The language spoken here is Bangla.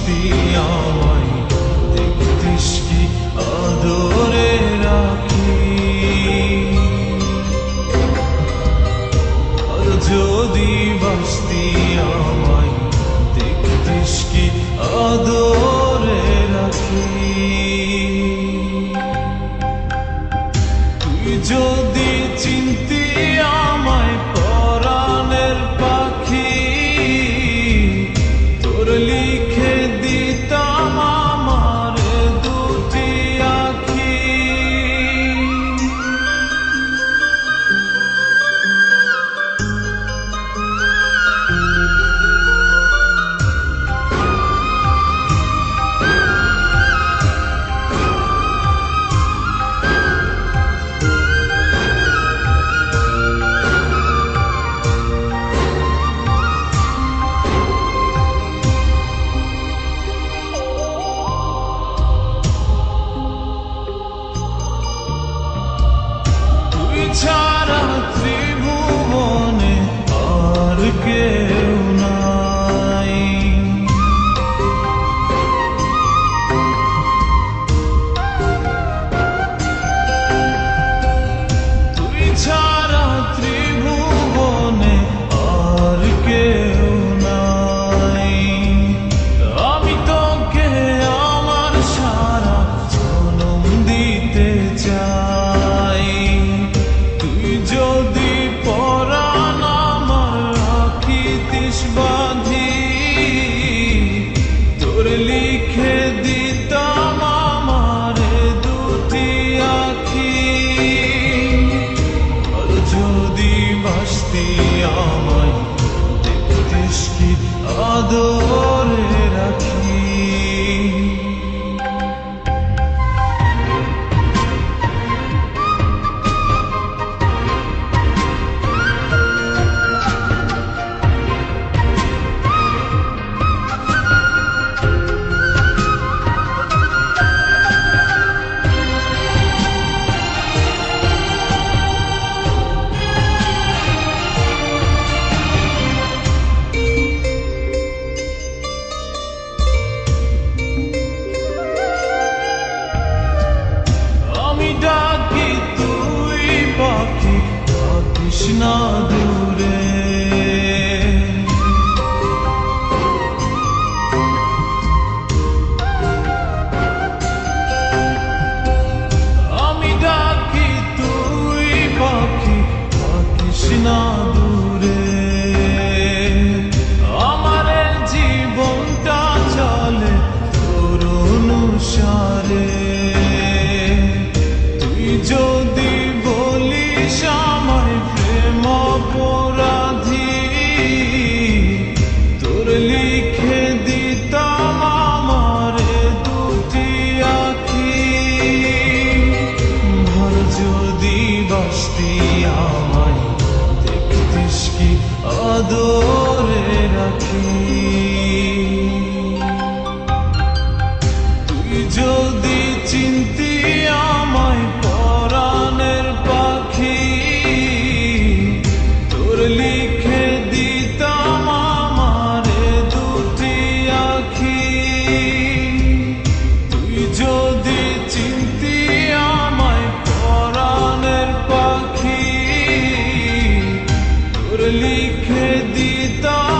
বাসতি আমায় দেখতিস কি আদরে রাখি। আর যদি বাসতি আমায় দেখতিস কি আদরে রাখি। তুই যদি চিনতি আমায় পরাণের পাখি, তোর লিখে দিতাম আমার দুটি আঁখি। ছাড়া ত্রিভুবনে আর কেউ নাই। তুই ছাড়া ত্রিভুবনে আর কেউ নাই। আমি তোকে আমার সারা জনম দিতে চাই। যদি পরাণ আমার রাখিতিস বাঁধি, তোর লিখে দিতাম আমার দুটি আঁখি। আর যদি বাসতি আমায় দেখতিস কি আদরে রাখি। ডাকি তুই পাখি থাকিস না দূরে। আমি ডাকি তুই পাখি থাকিস না দূরে। আমার জীবনটা চলে তোর অনুসারে। যদি বলিস আমায় প্রেম অপরাধী, তোর লিখে দিতাম আমার দুটি আঁখি। ভর যদি বাসতি আমায় দেখতিস কি আদরে রাখি। তুই যদি চিনতি আমায় পরাণের পাখি, তোর লিখে দিতাম আমার দুটি আঁখি। তুই যদি চিনতি আমায় পরাণের পাখি, তোর লিখে দিতাম